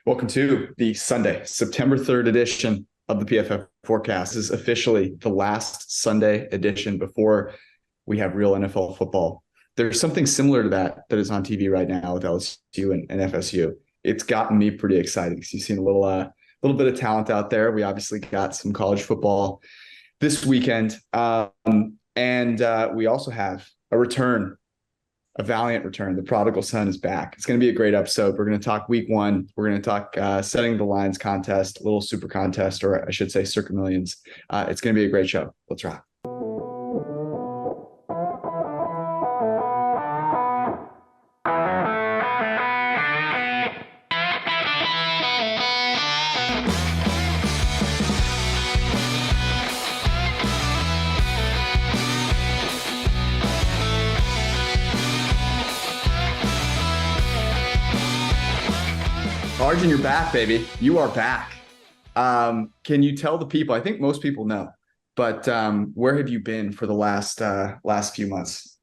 Welcome to the Sunday, September 3rd edition of the PFF Forecast. This is officially the last Sunday edition before we have real NFL football. There's something similar to that is on TV right now with LSU and FSU. It's gotten me pretty excited because you've seen a little bit of talent out there. We obviously got some college football this weekend. And we also have a valiant return. The prodigal son is back. It's going to be a great episode. We're going to talk week one. We're going to talk setting the lines contest, a little super contest, or I should say Circa Millions. It's going to be a great show. Let's rock. Arjun, you're back, baby. You are back. Can you tell the people? I think most people know, but where have you been for the last few months?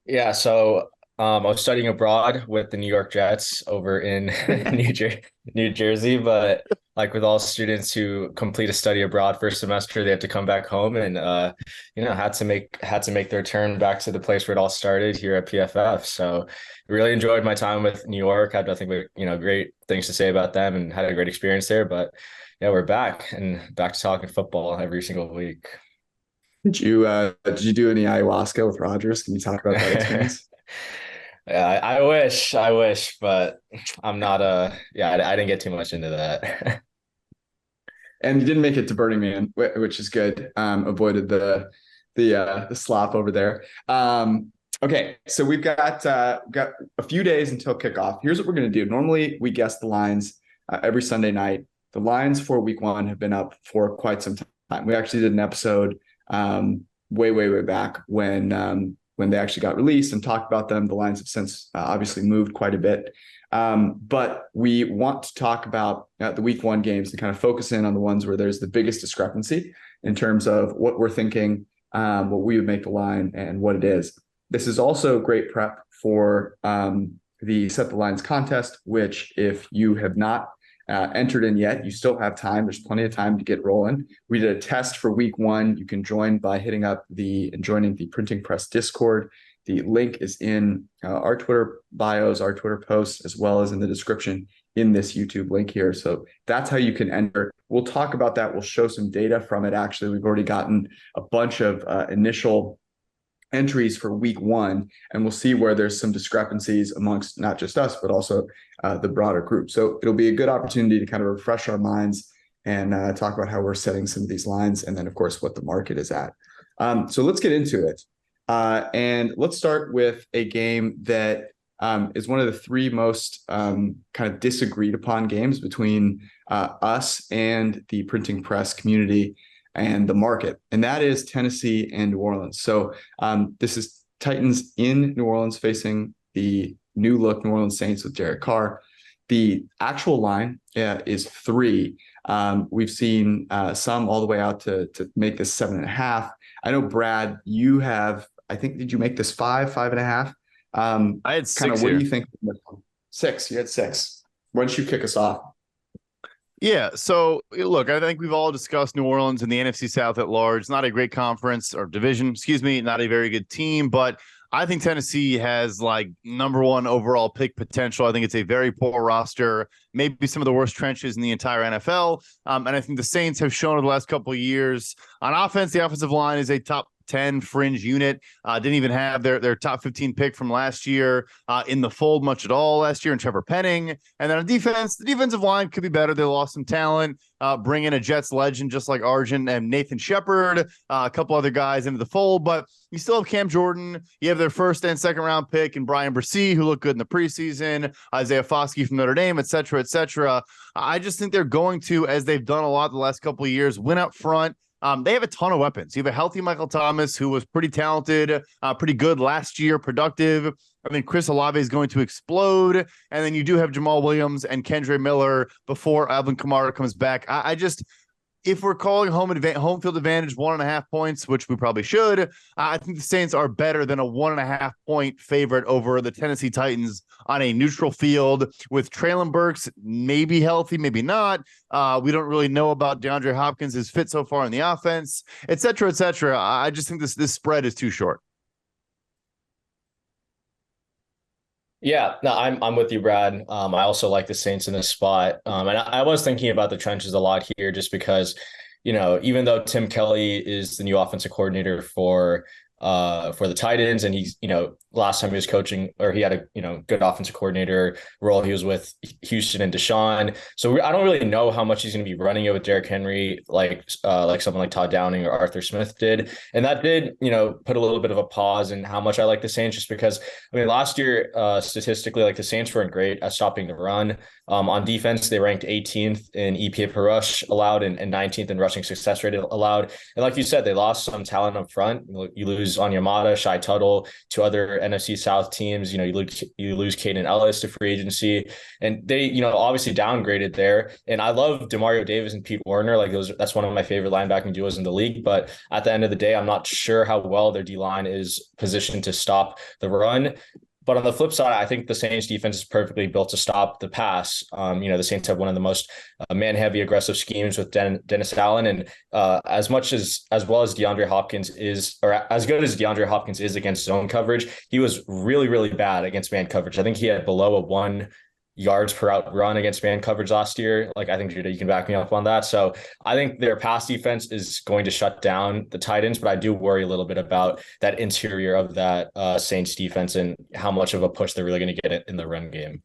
Yeah, so I was studying abroad with the New York Jets over in New Jersey, but like with all students who complete a study abroad for a semester, they have to come back home and had to make their turn back to the place where it all started here at PFF. So really enjoyed my time with New York. Had nothing but great things to say about them and had a great experience there. But yeah, we're back to talking football every single week. Did you do any ayahuasca with Rogers? Can you talk about that experience? Yeah, I wish, but I'm not I didn't get too much into that. And you didn't make it to Burning Man, which is good. Avoided the slop over there. Okay, so we've got a few days until kickoff. Here's what we're going to do. Normally, we guess the lines every Sunday night. The lines for week one have been up for quite some time. We actually did an episode way back when they actually got released and talked about them. The lines have since obviously moved quite a bit. But we want to talk about the week one games and kind of focus in on the ones where there's the biggest discrepancy in terms of what we're thinking, what we would make the line and what it is. This is also great prep for the Set the Lines contest, which if you have not entered in yet, you still have time. There's plenty of time to get rolling. We did a test for week one. You can join by hitting up joining the Printing Press Discord. The link is in our Twitter bios, our Twitter posts, as well as in the description in this YouTube link here. So that's how you can enter. We'll talk about that. We'll show some data from it. Actually, we've already gotten a bunch of initial entries for week one, and we'll see where there's some discrepancies amongst not just us, but also the broader group. So it'll be a good opportunity to kind of refresh our minds and talk about how we're setting some of these lines, and then of course what the market is at. So let's get into it. And let's start with a game that is one of the three most kind of disagreed upon games between us and the printing press community and the market, and that is Tennessee and New Orleans. So this is Titans in New Orleans facing the new look New Orleans Saints with Derek Carr. The actual line is 3. We've seen some all the way out to make this 7.5. I know, Brad, you have, I think, did you make this 5.5? I had 6 kind of, what do you think? 6. You had 6. Why don't you kick us off? Yeah, so look, I think we've all discussed New Orleans and the NFC South at large. Not a great conference or division, not a very good team, but I think Tennessee has like number 1 overall pick potential. I think it's a very poor roster, maybe some of the worst trenches in the entire NFL. And I think the Saints have shown over the last couple of years on offense, the offensive line is a top 10 fringe unit. Didn't even have their top 15 pick from last year in the fold much at all last year in Trevor Penning. And then on defense, the defensive line could be better. They lost some talent. Bring in a Jets legend just like Arjun and Nathan Shepard, a couple other guys into the fold, but you still have Cam Jordan. You have their first and second round pick and Brian Bresee, who looked good in the preseason, Isaiah Foskey from Notre Dame, et cetera, et cetera. I just think they're going to, as they've done a lot the last couple of years, win up front. They have a ton of weapons. You have a healthy Michael Thomas, who was pretty talented, pretty good last year, productive. I think Chris Olave is going to explode. And then you do have Jamal Williams and Kendre Miller before Alvin Kamara comes back. if we're calling home field advantage 1.5 points, which we probably should, I think the Saints are better than a 1.5 point favorite over the Tennessee Titans on a neutral field with Treylon Burks maybe healthy, maybe not. We don't really know about DeAndre Hopkins' fit so far in the offense, et cetera, et cetera. I just think this spread is too short. Yeah, no, I'm with you, Brad. I also like the Saints in this spot. And I was thinking about the trenches a lot here just because, even though Tim Kelly is the new offensive coordinator for the Titans, and he's, last time he was coaching, or he had a, good offensive coordinator role, he was with Houston and Deshaun. So I don't really know how much he's going to be running it with Derrick Henry, like someone like Todd Downing or Arthur Smith did. And that did, put a little bit of a pause in how much I like the Saints, just because, last year, statistically, like the Saints weren't great at stopping the run. On defense, they ranked 18th in EPA per rush allowed and 19th in rushing success rate allowed. And like you said, they lost some talent up front. You lose Onyemata, Shai Tuttle, to other NFC South teams. You lose Caden Ellis to free agency, and they, obviously downgraded there. And I love Demario Davis and Pete Werner. Like that's one of my favorite linebacking duos in the league. But at the end of the day, I'm not sure how well their D-line is positioned to stop the run. But on the flip side, I think the Saints defense is perfectly built to stop the pass. The Saints have one of the most man-heavy aggressive schemes with Dennis Allen. And as well as DeAndre Hopkins is, or as good as DeAndre Hopkins is against zone coverage, he was really, really bad against man coverage. I think he had below a 1 yards per out run against man coverage last year. Like, I think, Judah, you can back me up on that. So I think their pass defense is going to shut down the Titans, but I do worry a little bit about that interior of that Saints defense and how much of a push they're really going to get in the run game.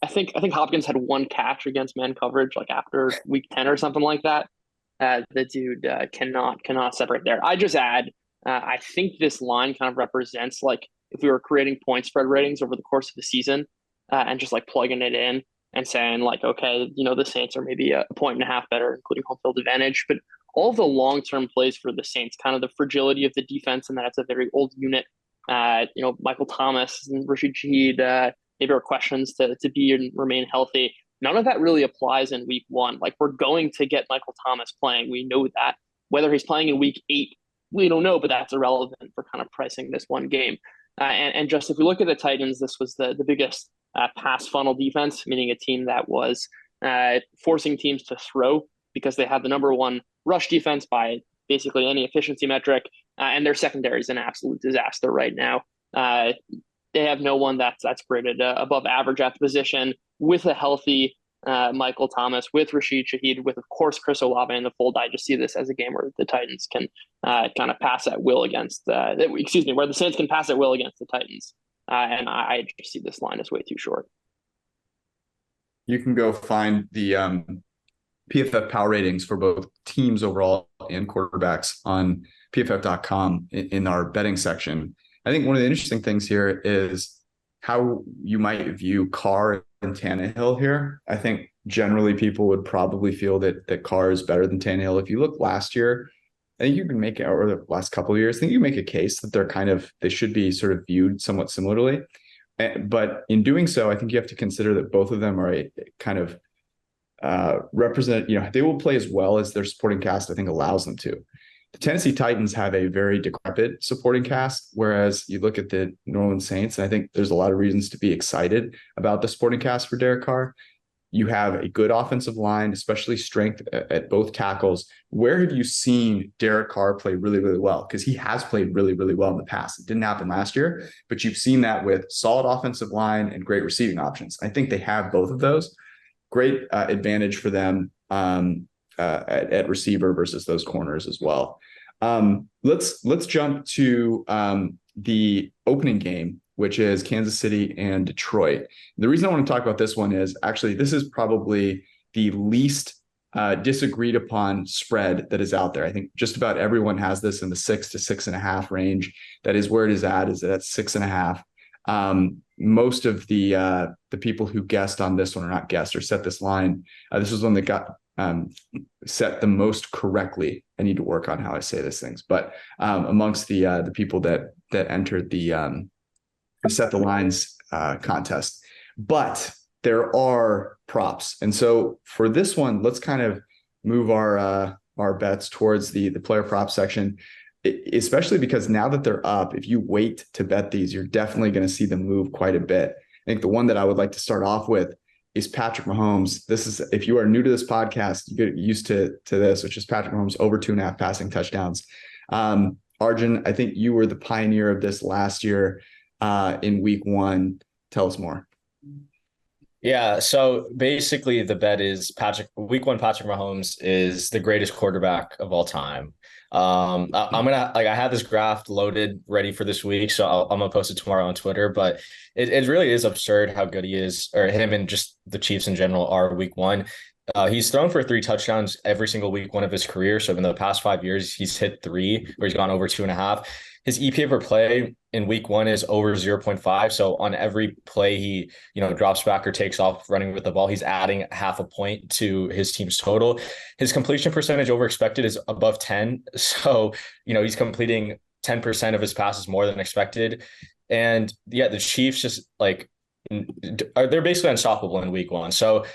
I think Hopkins had 1 catch against man coverage, like after week 10 or something like that. The dude cannot separate there. I just add, I think this line kind of represents, like, if we were creating point spread ratings over the course of the season, and just like plugging it in and saying like, okay, the Saints are maybe a 1.5 better, including home field advantage. But all of the long-term plays for the Saints, kind of the fragility of the defense, and that it's a very old unit. Michael Thomas and Rashid Shaheed, maybe are questions to be and remain healthy. None of that really applies in week 1. Like, we're going to get Michael Thomas playing. We know that. Whether he's playing in week 8, we don't know, but that's irrelevant for kind of pricing this one game. And just if we look at the Titans, this was the biggest pass funnel defense, meaning a team that was forcing teams to throw because they had the number 1 rush defense by basically any efficiency metric, and their secondary is an absolute disaster right now. They have no one that's graded above average at the position. With a healthy Michael Thomas, with Rashid Shaheed, with, of course, Chris Olave in the fold, I just see this as a game where the Titans can kind of pass at will against where the Saints can pass at will against the Titans. And I just see this line as way too short. You can go find the PFF power ratings for both teams overall and quarterbacks on PFF.com in our betting section. I think one of the interesting things here is how you might view Carr and Tannehill here. I think generally people would probably feel that Carr is better than Tannehill. If you look last year, I think you can make it, or the last couple of years, I think you make a case that they should be sort of viewed somewhat similarly. But in doing so, I think you have to consider that both of them are a kind of represent, they will play as well as their supporting cast, I think, allows them to. The Tennessee Titans have a very decrepit supporting cast, whereas you look at the New Orleans Saints, and I think there's a lot of reasons to be excited about the supporting cast for Derek Carr. You have a good offensive line, especially strength at both tackles. Where have you seen Derek Carr play really, really well? Because he has played really, really well in the past. It didn't happen last year, but you've seen that with solid offensive line and great receiving options. I think they have both of those. Great advantage for them at receiver versus those corners as well. Let's jump to the opening game, which is Kansas City and Detroit. The reason I want to talk about this one is actually this is probably the least disagreed upon spread that is out there. I think just about everyone has this in the 6 to 6.5 range. That is where it is at 6.5. Most of the people who guessed on this one, or not guessed, or set this line, this was one that got set the most correctly. I need to work on how I say these things, but amongst the people that entered the set the lines contest. But there are props, and so for this one, let's kind of move our bets towards the player prop section, especially because now that they're up, if you wait to bet these, you're definitely going to see them move quite a bit. I think the one that I would like to start off with is Patrick Mahomes. This is, if you are new to this podcast, you get used to this, which is Patrick Mahomes over 2.5 passing touchdowns. Arjun, I think you were the pioneer of this last year in week 1. Tell us more. Yeah, so basically the bet is week 1 Patrick Mahomes is the greatest quarterback of all time. I'm gonna I have this graph loaded ready for this week, so I'm gonna post it tomorrow on Twitter. But it really is absurd how good he is, or him and just the Chiefs in general are week 1. He's thrown for 3 touchdowns every single week 1 of his career. So in the past 5 years, he's hit 3, or he's gone over 2.5. His EPA per play in week 1 is over 0.5. So on every play he, drops back or takes off running with the ball, he's adding half a point to his team's total. His completion percentage over expected is above 10. So, he's completing 10% of his passes more than expected. And yeah, the Chiefs just they're basically unstoppable in week 1. So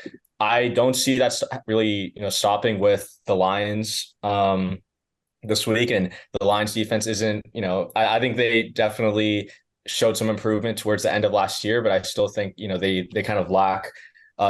I don't see that really, stopping with the Lions this week. And the Lions defense isn't, I think they definitely showed some improvement towards the end of last year, but I still think, they kind of lack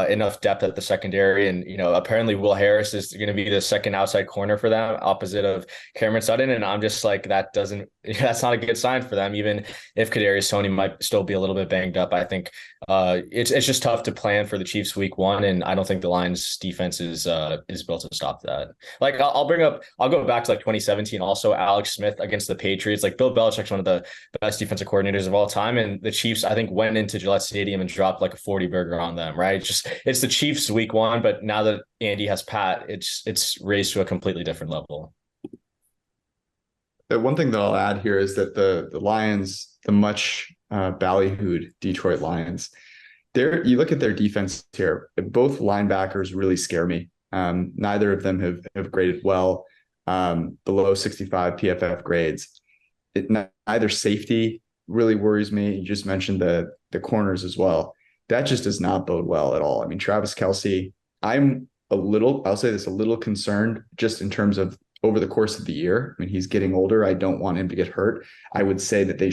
enough depth at the secondary. And, apparently Will Harris is going to be the second outside corner for them, opposite of Cameron Sutton. And I'm just like, that's not a good sign for them, even if Kadarius Toney might still be a little bit banged up. I think it's just tough to plan for the Chiefs week 1. And I don't think the Lions defense is built to stop that. I'll go back to 2017, also Alex Smith against the Patriots. Bill Belichick's one of the best defensive coordinators of all time. And the Chiefs, I think, went into Gillette Stadium and dropped a 40 burger on them, right? It's the Chiefs week 1, but now that Andy has Pat, it's raised to a completely different level. The one thing that I'll add here is that the Lions, the much ballyhooed Detroit Lions, you look at their defense here, both linebackers really scare me. Neither of them have graded well, below 65 PFF grades. Neither safety really worries me. You just mentioned the corners as well. That just does not bode well at all. I mean, Travis Kelce, I'll say this, a little concerned just in terms of over the course of the year. I mean, he's getting older. I don't want him to get hurt. I would say that they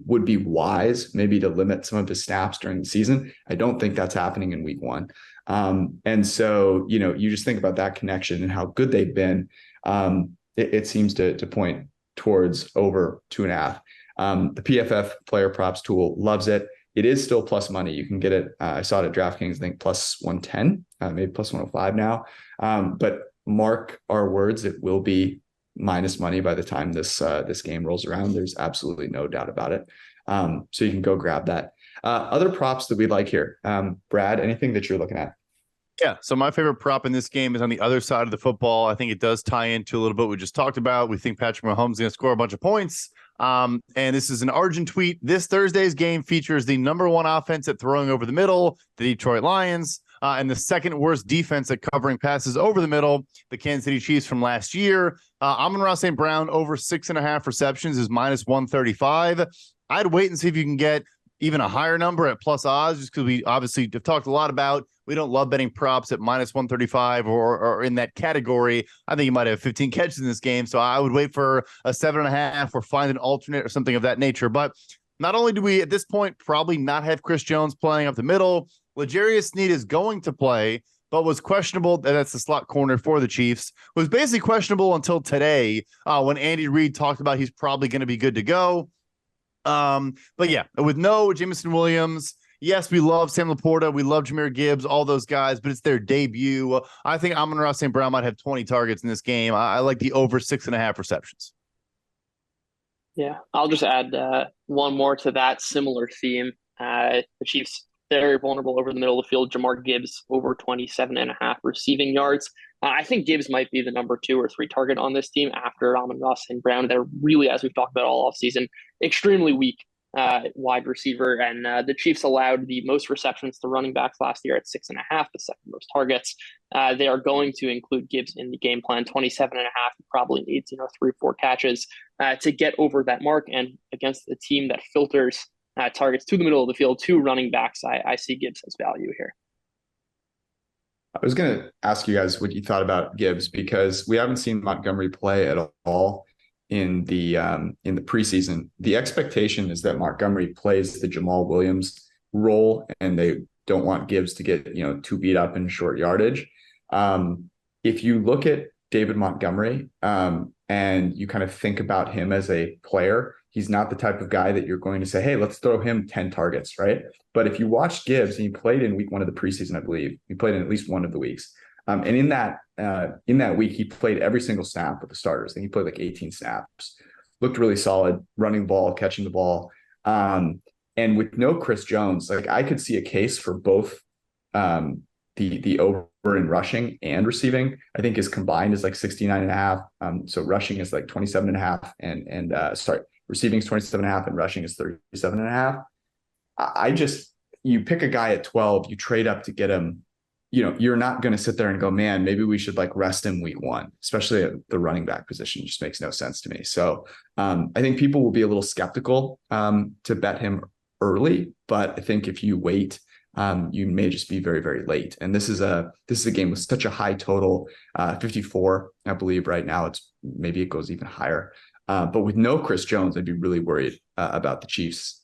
would be wise maybe to limit some of his snaps during the season. I don't think that's happening in week 1. And so, you just think about that connection and how good they've been. It seems to point towards over 2.5. The PFF player props tool loves it. It is still plus money. You can get it. I saw it at DraftKings, I think plus 110, maybe plus 105 now. But mark our words, it will be minus money by the time this game rolls around. There's absolutely no doubt about it. So you can go grab that. Other props that we like here. Brad, anything that you're looking at? Yeah, so my favorite prop in this game is on the other side of the football. I think it does tie into a little bit we just talked about. We think Patrick Mahomes is going to score a bunch of points. And this is an Arjun tweet. This Thursday's game features the number 1 offense at throwing over the middle, the Detroit Lions, and the second worst defense at covering passes over the middle, the Kansas City Chiefs from last year. Amon-Ra St. Brown over 6.5 receptions is minus 135. I'd wait and see if you can get even a higher number at plus odds, just because we obviously have talked a lot about we don't love betting props at minus 135 or in that category. I think you might have 15 catches in this game, so I would wait for a 7.5 or find an alternate or something of that nature. But not only do we at this point probably not have Chris Jones playing up the middle, L'Jarius Sneed is going to play, but was questionable. That's the slot corner for the Chiefs. Was basically questionable until today when Andy Reid talked about he's probably going to be good to go. But yeah, with no Jameson Williams, yes, we love Sam Laporta, we love Jahmyr Gibbs, all those guys, but it's their debut. I think Amon-Ra St. Brown might have 20 targets in this game. I like the over 6.5 receptions. Yeah, I'll just add one more to that similar theme. The Chiefs, very vulnerable over the middle of the field. Jahmyr Gibbs over 27.5 receiving yards. I think Gibbs might be the number 2 or 3 target on this team after Amon-Ra St. Brown. They're really, as we've talked about all offseason, extremely weak wide receiver. And the Chiefs allowed the most receptions to running backs last year at 6.5, the second most targets. They are going to include Gibbs in the game plan. 27.5 probably needs 3 or 4 catches to get over that mark. And against the team that filters targets to the middle of the field to running backs, I see Gibbs as value here. I was going to ask you guys what you thought about Gibbs, because we haven't seen Montgomery play at all in the preseason. The expectation is that Montgomery plays the Jamal Williams role, and they don't want Gibbs to get too beat up in short yardage. If you look at David Montgomery and you kind of think about him as a player, he's not the type of guy that you're going to say, hey, let's throw him 10 targets, right? But if you watch Gibbs, and he played in week 1 of the preseason, I believe he played in at least one of the weeks. And in that week, he played every single snap with the starters. I think he played like 18 snaps. Looked really solid, running the ball, catching the ball. And with no Chris Jones, like I could see a case for both the over in rushing and receiving. I think his combined is like 69.5. So rushing is like 27.5, and receiving is 27.5, and rushing is 37.5. You pick a guy at 12, you trade up to get him. You're not going to sit there and go, man, maybe we should like rest him week 1, especially at the running back position. It just makes no sense to me. So I think people will be a little skeptical to bet him early, but I think if you wait, you may just be very, very late. And this is a game with such a high total, 54, I believe right now. Maybe it goes even higher. But with no Chris Jones, I'd be really worried about the Chiefs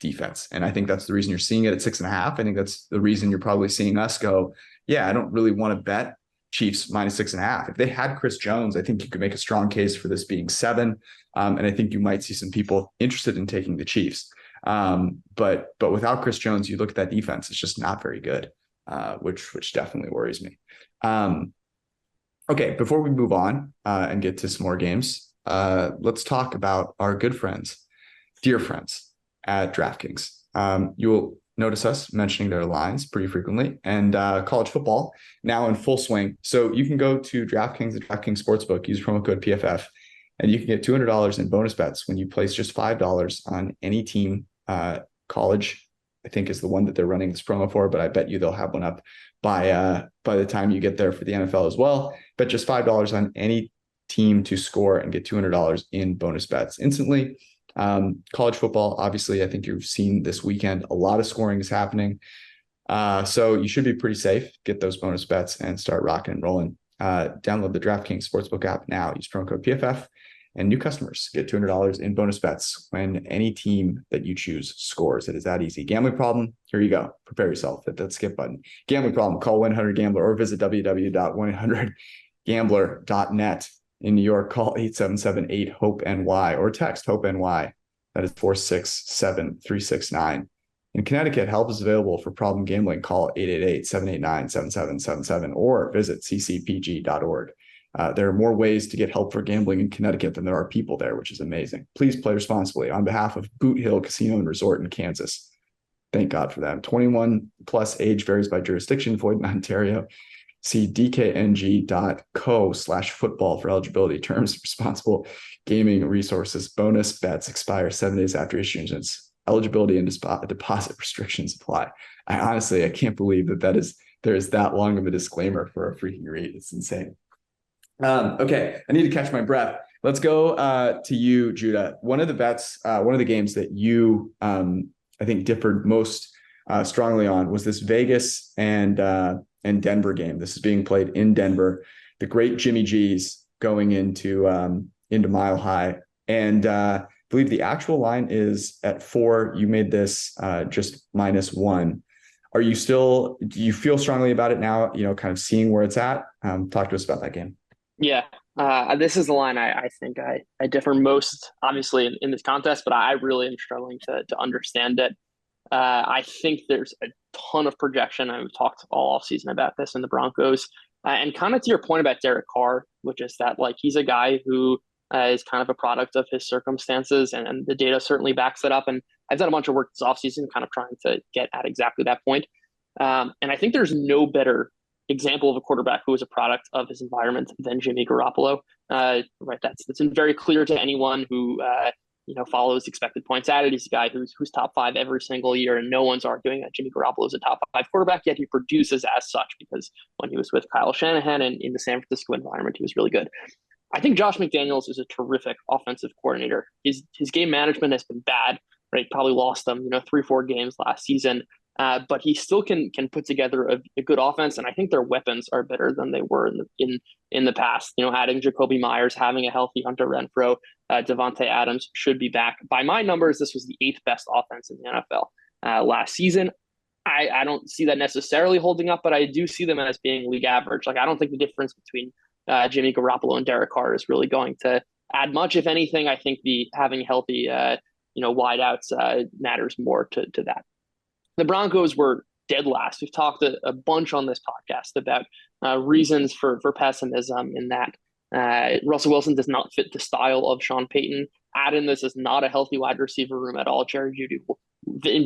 defense. And I think that's the reason you're seeing it at 6.5. I think that's the reason you're probably seeing us go, yeah, I don't really want to bet Chiefs minus 6.5. If they had Chris Jones, I think you could make a strong case for this being 7. And I think you might see some people interested in taking the Chiefs. But without Chris Jones, you look at that defense, it's just not very good, which definitely worries me. Okay, before we move on and get to some more games, let's talk about our good friends, dear friends at DraftKings. You'll notice us mentioning their lines pretty frequently, and college football now in full swing. So you can go to DraftKings, the DraftKings Sportsbook, use promo code PFF, and you can get $200 in bonus bets when you place just $5 on any team. College, I think, is the one that they're running this promo for, but I bet you they'll have one up by the time you get there for the NFL as well. Bet just $5 on any team to score and get $200 in bonus bets instantly. College football, obviously, I think you've seen this weekend, a lot of scoring is happening. So you should be pretty safe. Get those bonus bets and start rocking and rolling. Download the DraftKings Sportsbook app now. Use promo code PFF, and new customers get $200 in bonus bets when any team that you choose scores. It is that easy. Gambling problem? Here you go. Prepare yourself. Hit that skip button. Gambling problem? Call 1-800-GAMBLER or visit www.1800gambler.net. In New York, call 877-8-HOPE-NY or text HOPE-NY. That is 467-369. In Connecticut, help is available for problem gambling. Call 888-789-7777 or visit ccpg.org. There are more ways to get help for gambling in Connecticut than there are people there, which is amazing. Please play responsibly on behalf of Boot Hill Casino and Resort in Kansas. Thank God for that. 21 plus, age varies by jurisdiction, void in Ontario. See dkng.co/football for eligibility, terms, responsible gaming resources. Bonus bets expire 7 days after issuance. Eligibility and deposit restrictions apply. I can't believe there is that long of a disclaimer for a freaking read. It's insane. Okay, I need to catch my breath. Let's go to you, Judah. One of the games that you I think differed most strongly on was this Vegas and Denver game. This is being played in Denver. The great Jimmy G's going into Mile High, and I believe the actual line is at 4. You made this just -1. Do you feel strongly about it now? Kind of seeing where it's at. Talk to us about that game. Yeah, this is the line I think I differ most, obviously, in this contest, but I really am struggling to understand it. I think there's a ton of projection. I've talked all offseason about this in the Broncos. And kind of to your point about Derek Carr, which is that like he's a guy who is kind of a product of his circumstances, and the data certainly backs it up. And I've done a bunch of work this offseason kind of trying to get at exactly that point. And I think there's no better example of a quarterback who is a product of his environment than Jimmy Garoppolo. Right, that's been very clear to anyone who follows expected points added. He's a guy who's top 5 every single year, and no one's arguing that Jimmy Garoppolo is a top 5 quarterback, yet he produces as such because when he was with Kyle Shanahan and in the San Francisco environment, he was really good. I think Josh McDaniels is a terrific offensive coordinator. His game management has been bad, right? Probably lost them, 3-4 games last season. but he still can put together a good offense, and I think their weapons are better than they were in the past. Adding Jacoby Myers, having a healthy Hunter Renfrow, Devontae Adams should be back. By my numbers, this was the 8th best offense in the NFL last season. I don't see that necessarily holding up, but I do see them as being league average. Like, I don't think the difference between Jimmy Garoppolo and Derek Carr is really going to add much. If anything, I think having healthy wideouts matters more to that. The Broncos were dead last. We've talked a bunch on this podcast about reasons for pessimism in that Russell Wilson does not fit the style of Sean Payton. Add in this is not a healthy wide receiver room at all. Jerry Jeudy will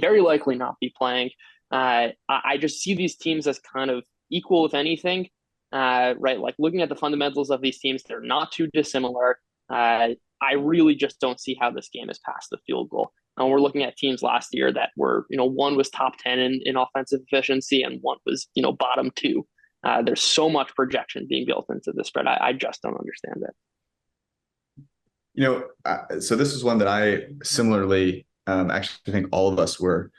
very likely not be playing. I just see these teams as kind of equal, if anything, right? Like, looking at the fundamentals of these teams, they're not too dissimilar. I really just don't see how this game is past the field goal. And we're looking at teams last year that were, one was top 10 in offensive efficiency and one was, bottom 2. There's so much projection being built into the spread. I just don't understand it. So this is one that I similarly actually think all of us were,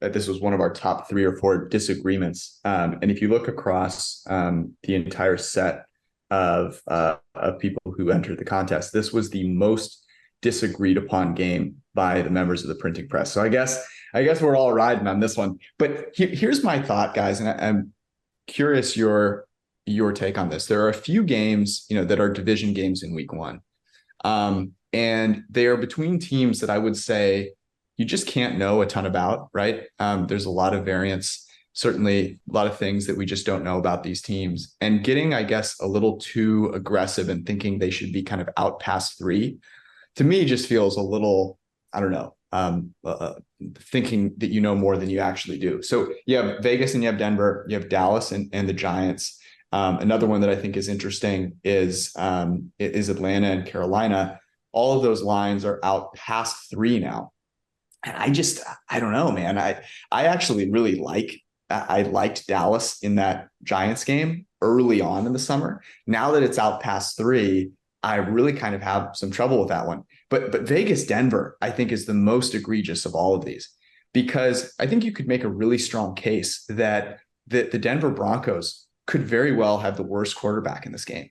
that this was one of our top 3 or 4 disagreements. And if you look across the entire set of people who entered the contest, this was the most disagreed upon game by the members of the printing press. So I guess we're all riding on this one. But here's my thought, guys, and I'm curious your take on this. There are a few games, that are division games in week 1. And they are between teams that I would say you just can't know a ton about, right? There's a lot of variance, certainly a lot of things that we just don't know about these teams. And getting, I guess, a little too aggressive and thinking they should be kind of out past 3, to me, just feels a little, I don't know, thinking that you know more than you actually do. So you have Vegas and you have Denver, you have Dallas and the Giants. Another one that I think is interesting is Atlanta and Carolina. All of those lines are out past 3 now. And I don't know, man. I actually really liked Dallas in that Giants game early on in the summer. Now that it's out past 3, I really kind of have some trouble with that one. But Vegas Denver, I think, is the most egregious of all of these, because I think you could make a really strong case that the Denver Broncos could very well have the worst quarterback in this game.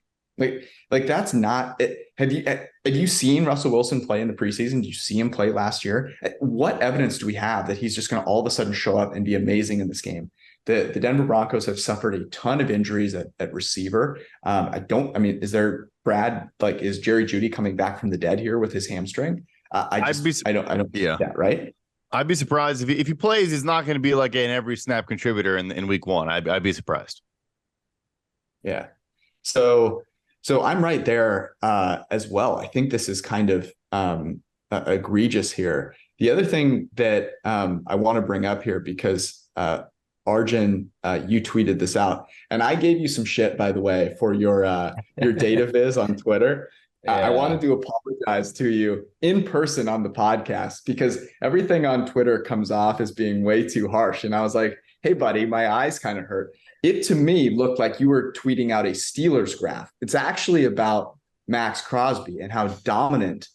Like that's not it. Have you seen Russell Wilson play in the preseason? Did you see him play last year? What evidence do we have that he's just going to all of a sudden show up and be amazing in this game? The Denver Broncos have suffered a ton of injuries at receiver. Is Jerry Jeudy coming back from the dead here with his hamstring? I don't yeah. that, right? I'd be surprised if he plays, he's not going to be like an every snap contributor in week 1. I'd be surprised. Yeah. So I'm right there as well. I think this is kind of egregious here. The other thing that I want to bring up here, because Arjun, you tweeted this out, and I gave you some shit, by the way, for your data viz on Twitter. Yeah. I wanted to apologize to you in person on the podcast, because everything on Twitter comes off as being way too harsh. And I was like, hey, buddy, my eyes kind of hurt. It, to me, looked like you were tweeting out a Steelers graph. It's actually about Max Crosby and how dominant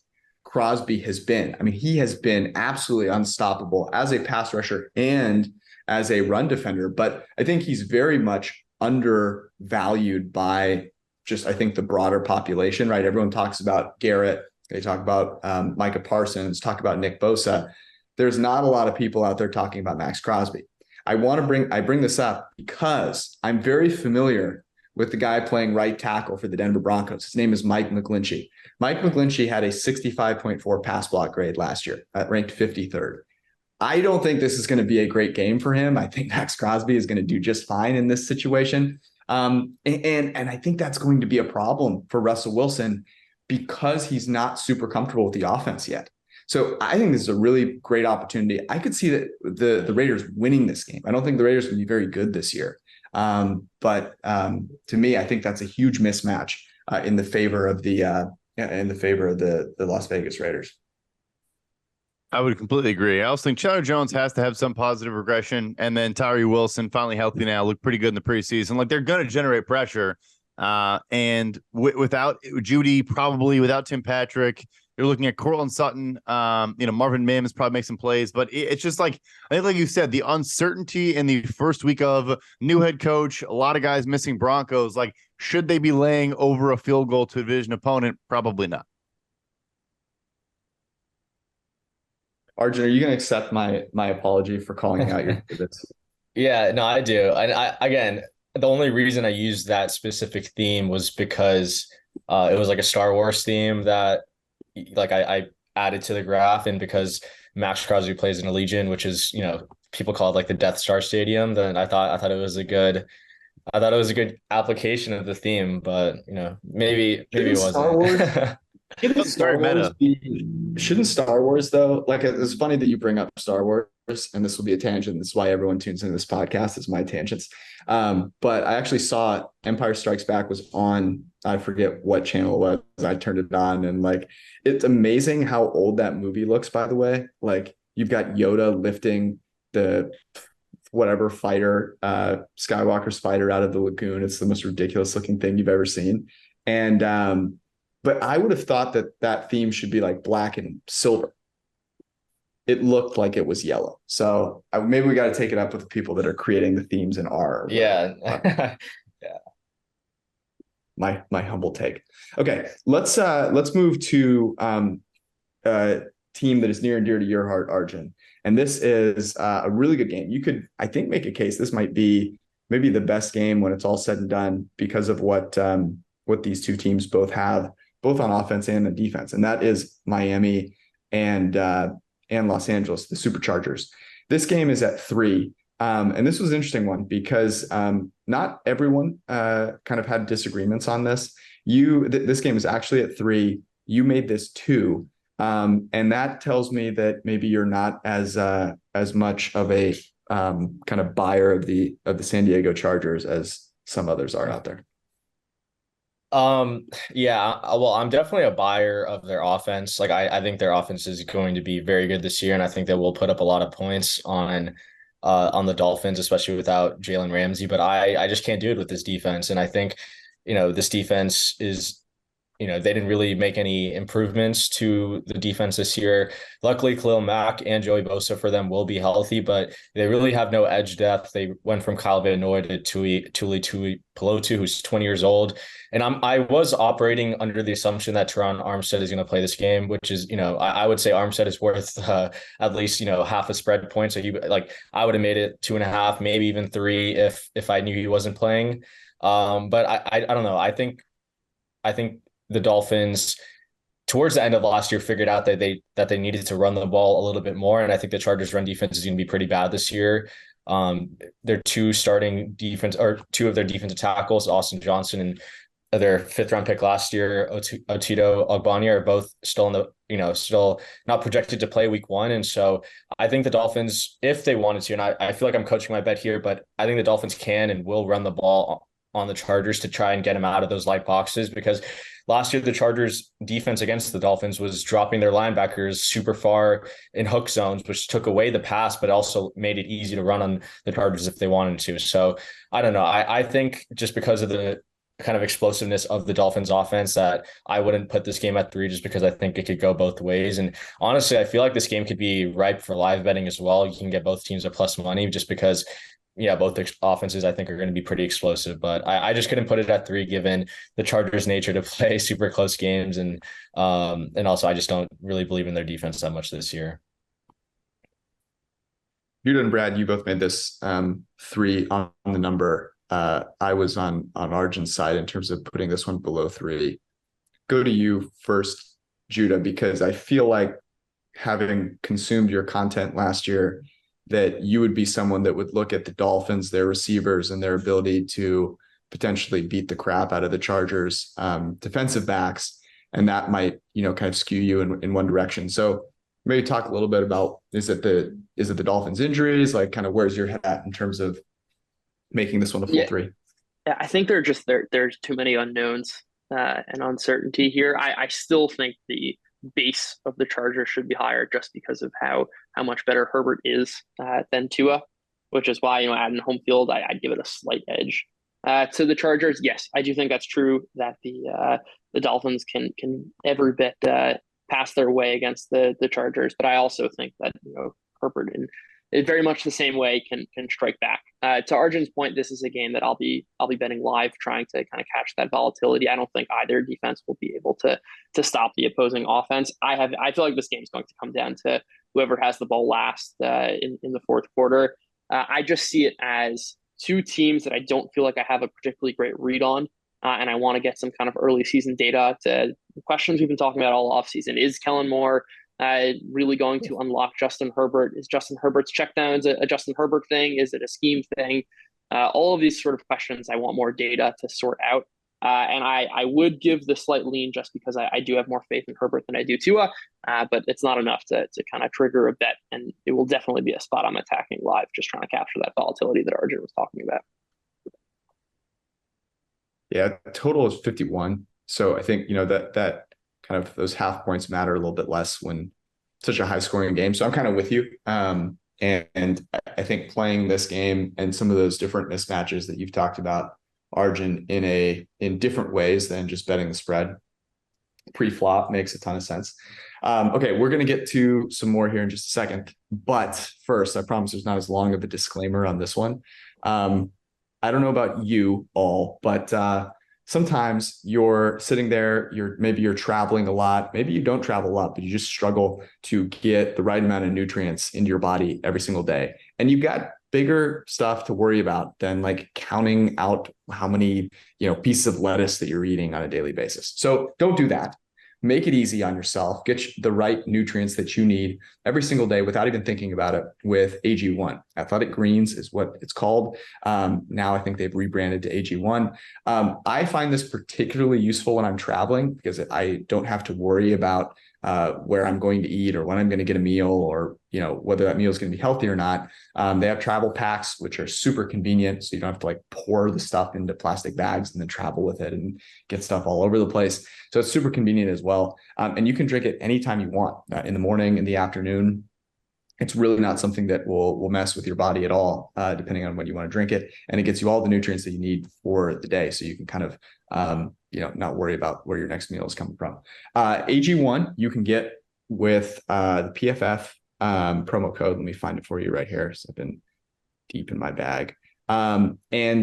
Crosby has been. I mean, he has been absolutely unstoppable as a pass rusher and as a run defender. But I think he's very much undervalued by just, I think, the broader population, right? Everyone talks about Garrett. They talk about Micah Parsons, talk about Nick Bosa. There's not a lot of people out there talking about Max Crosby. I bring this up because I'm very familiar with the guy playing right tackle for the Denver Broncos. His name is Mike McGlinchey. Mike McGlinchey had a 65.4 pass block grade last year, ranked 53rd. I don't think this is going to be a great game for him. I think Max Crosby is going to do just fine in this situation. And I think that's going to be a problem for Russell Wilson because he's not super comfortable with the offense yet. So I think this is a really great opportunity. I could see that the Raiders winning this game. I don't think the Raiders will be very good this year. But to me, I think that's a huge mismatch in the favor of the Las Vegas Raiders. I would completely agree. I also think Chandler Jones has to have some positive regression, and then Tyree Wilson, finally healthy now, looked pretty good in the preseason. Like, they're going to generate pressure, and without Jeudy, probably without Tim Patrick, You're looking at Cortland Sutton. Marvin Mims probably make some plays, but it's just like, I think, like you said, the uncertainty in the first week of new head coach, a lot of guys missing Broncos. Like, should they be laying over a field goal to a division opponent? Probably not. Arjun, are you going to accept my apology for calling out your favorites? Yeah, no, I do. And again, the only reason I used that specific theme was because it was like a Star Wars theme that like I added to the graph, and because Max Crosby plays in a Legion, which is, people call it like the Death Star Stadium, then I thought it was a good application of the theme, but maybe it wasn't. Star Wars Shouldn't Star Wars shouldn't Star Wars though? Like, it's funny that you bring up Star Wars, and this will be a tangent. This is why everyone tunes into this podcast, is my tangents. But I actually saw Empire Strikes Back was on, I forget what channel it was. I turned it on, and like, it's amazing how old that movie looks, by the way. Like, you've got Yoda lifting the whatever fighter, Skywalker's fighter, out of the lagoon. It's the most ridiculous looking thing you've ever seen. And but I would have thought that theme should be like black and silver. It looked like it was yellow. So maybe we got to take it up with the people that are creating the themes in R. Yeah. Yeah. My humble take. Okay, let's move to a team that is near and dear to your heart, Arjun. And this is a really good game. You could, I think, make a case this might be maybe the best game when it's all said and done, because of what these two teams both have, both on offense and the defense, and that is Miami and Los Angeles, the Superchargers. This game is at 3, and this was an interesting one because not everyone kind of had disagreements on this. This game is actually at 3. You made this 2, and that tells me that maybe you're not as much of a kind of buyer of the San Diego Chargers as some others are out there. Yeah, well, I'm definitely a buyer of their offense. Like, I think their offense is going to be very good this year, and I think they will put up a lot of points on the Dolphins, especially without Jalen Ramsey. But I just can't do it with this defense. And I think, this defense is, they didn't really make any improvements to the defense this year. Luckily, Khalil Mack and Joey Bosa for them will be healthy, but they really have no edge depth. They went from Kyle Van Noy to Tuli Pelotu, who's 20 years old. And I was operating under the assumption that Teron Armstead is going to play this game, which is, I would say Armstead is worth at least, half a spread point. So I would have made it 2.5, maybe even 3 if I knew he wasn't playing. But I don't know. I think the Dolphins towards the end of last year figured out that they needed to run the ball a little bit more. And I think the Chargers run defense is going to be pretty bad this year. Their two of their defensive tackles, Austin Johnson and their 5th round pick last year, Otito Ogbonnia, are both still in the, still not projected to play week 1. And so I think the Dolphins, if they wanted to, and I feel like I'm coaching my bet here, but I think the Dolphins can and will run the ball on the Chargers to try and get them out of those light boxes, because last year the Chargers defense against the Dolphins was dropping their linebackers super far in hook zones, which took away the pass, but also made it easy to run on the Chargers if they wanted to. So I don't know. I think just because of the kind of explosiveness of the Dolphins offense that I wouldn't put this game at 3, just because I think it could go both ways. And honestly, I feel like this game could be ripe for live betting as well. You can get both teams at plus money just because, both offenses I think are going to be pretty explosive, but I just couldn't put it at 3 given the Chargers' nature to play super close games. And also I just don't really believe in their defense that much this year. You and Brad, you both made this 3 on the number. I was on Arjun's side in terms of putting this one below 3. Go to you first, Judah, because I feel like, having consumed your content last year, that you would be someone that would look at the Dolphins, their receivers, and their ability to potentially beat the crap out of the Chargers defensive backs, and that might kind of skew you in one direction. So maybe talk a little bit about, is it the Dolphins injuries? Like, kind of where's your head at in terms of making this one a full 3? Yeah, I think there's too many unknowns and uncertainty here. I still think the base of the Chargers should be higher just because of how much better Herbert is than Tua, which is why, adding home field, I'd give it a slight edge to the Chargers. Yes, I do think that's true that the Dolphins can every bit pass their way against the Chargers. But I also think that, Herbert in very much the same way can strike back. To Arjun's point, this is a game that I'll be betting live, trying to kind of catch that volatility. I don't think either defense will be able to stop the opposing offense. I feel like this game is going to come down to whoever has the ball last in the fourth quarter. I just see it as two teams that I don't feel like I have a particularly great read on. And I want to get some kind of early season data to the questions we've been talking about all offseason. Is Kellen Moore really going to unlock Justin Herbert? Is Justin Herbert's checkdowns a Justin Herbert thing? Is it a scheme thing? All of these sort of questions, I want more data to sort out. And I would give the slight lean just because I do have more faith in Herbert than I do Tua, but it's not enough to kind of trigger a bet. And it will definitely be a spot I'm attacking live, just trying to capture that volatility that Arjun was talking about. Yeah, total is 51. So I think, that kind of those half points matter a little bit less when such a high scoring game. So I'm kind of with you. And I think playing this game and some of those different mismatches that you've talked about, Arjun, in different ways than just betting the spread pre-flop makes a ton of sense. Okay, we're going to get to some more here in just a second. But first, I promise there's not as long of a disclaimer on this one. I don't know about you all, but sometimes you're sitting there, maybe you're traveling a lot, maybe you don't travel a lot, but you just struggle to get the right amount of nutrients into your body every single day. And you've got bigger stuff to worry about than like counting out how many, pieces of lettuce that you're eating on a daily basis. So don't do that. Make it easy on yourself. Get the right nutrients that you need every single day without even thinking about it with AG1. Athletic Greens is what it's called. Now I think they've rebranded to AG1. I find this particularly useful when I'm traveling because I don't have to worry about where I'm going to eat or when I'm going to get a meal or, whether that meal is going to be healthy or not. They have travel packs, which are super convenient. So you don't have to like pour the stuff into plastic bags and then travel with it and get stuff all over the place. So it's super convenient as well. And you can drink it anytime you want, in the morning, in the afternoon. It's really not something that will mess with your body at all, depending on when you want to drink it. And it gets you all the nutrients that you need for the day. So you can kind of, not worry about where your next meal is coming from. AG1, you can get with the PFF promo code. Let me find it for you right here. So I've been deep in my bag. And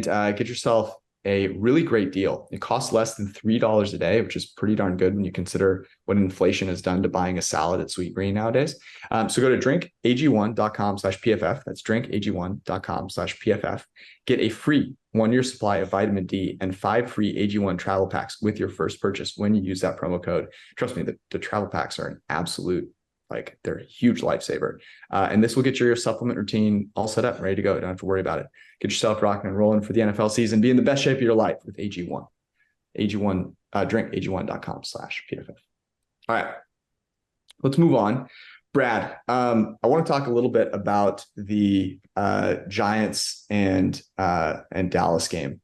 get yourself a really great deal. It costs less than $3 a day, which is pretty darn good when you consider what inflation has done to buying a salad at Sweet Green nowadays. So go to drinkag1.com/PFF. That's drinkag1.com/PFF. Get a free 1-year supply of vitamin D and 5 free AG1 travel packs with your first purchase when you use that promo code. Trust me, the travel packs are an absolute, they're a huge lifesaver. And this will get your supplement routine all set up, ready to go. You don't have to worry about it. Get yourself rocking and rolling for the NFL season. Be in the best shape of your life with AG1. drinkag1.com/PFF. All right, let's move on. Brad, I want to talk a little bit about the Giants and Dallas game.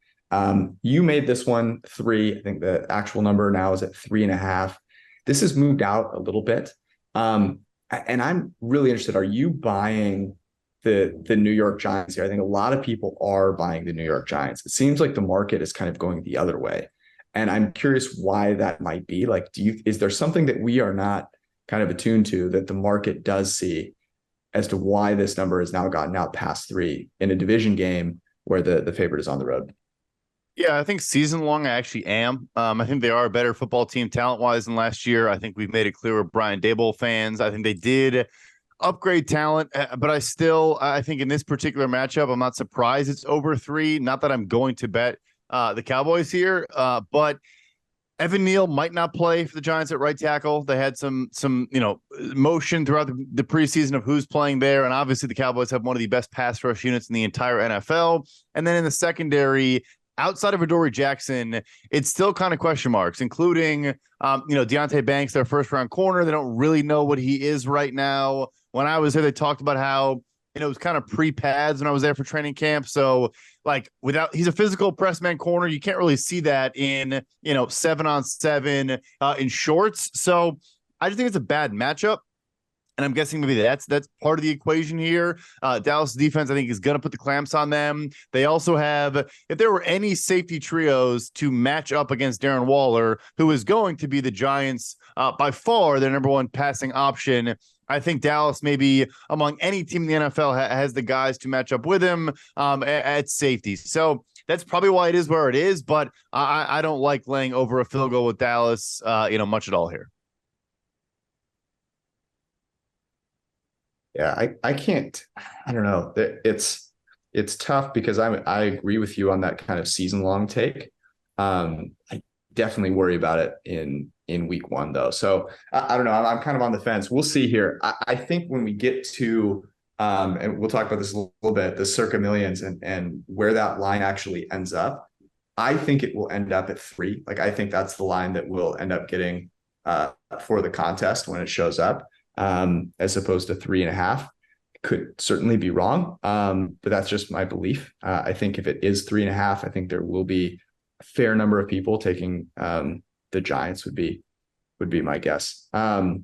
You made this one 3. I think the actual number now is at 3.5. This has moved out a little bit. And I'm really interested. Are you buying the New York Giants here? I think a lot of people are buying the New York Giants. It seems like the market is kind of going the other way. And I'm curious why that might be. Is there something that we are not kind of attuned to that the market does see as to why this number has now gotten out past 3 in a division game where the favorite is on the road? Yeah, I think season long I actually am. I think they are a better football team talent-wise than last year. I think we've made it clear we're Brian Daboll fans. I think they did upgrade talent, but I think in this particular matchup, I'm not surprised it's over 3. Not that I'm going to bet the Cowboys here, but Evan Neal might not play for the Giants at right tackle. They had some motion throughout the preseason of who's playing there, and obviously the Cowboys have one of the best pass rush units in the entire NFL. And then in the secondary, outside of Adoree Jackson, it's still kind of question marks, including, Deonte Banks, their first round corner. They don't really know what he is right now. When I was there, they talked about how, it was kind of pre-pads when I was there for training camp. So he's a physical press man corner. You can't really see that in, 7-on-7 in shorts. So I just think it's a bad matchup. And I'm guessing maybe that's part of the equation here. Dallas defense, I think, is going to put the clamps on them. They also have, if there were any safety trios to match up against Darren Waller, who is going to be the Giants by far their number one passing option, I think Dallas, maybe among any team in the NFL, has the guys to match up with him at safety. So that's probably why it is where it is. But I don't like laying over a field goal with Dallas, much at all here. Yeah, I can't. I don't know. It's tough because I agree with you on that kind of season long take. I definitely worry about it in week one though. So I don't know. I'm kind of on the fence. We'll see here. I think when we get to and we'll talk about this a little bit, the Circa Millions and where that line actually ends up. I think it will end up at 3. Like I think that's the line that we'll end up getting for the contest when it shows up. As opposed to 3.5. Could certainly be wrong. But that's just my belief. I think if it is 3.5, I think there will be a fair number of people taking the Giants would be my guess. All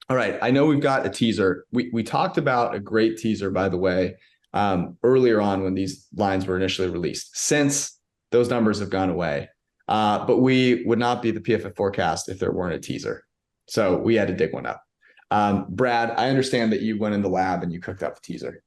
right. I know we've got a teaser. We talked about a great teaser, by the way, earlier on when these lines were initially released. Since those numbers have gone away. But we would not be the PFF forecast if there weren't a teaser. So we had to dig one up. Brad, I understand that you went in the lab and you cooked up the teaser.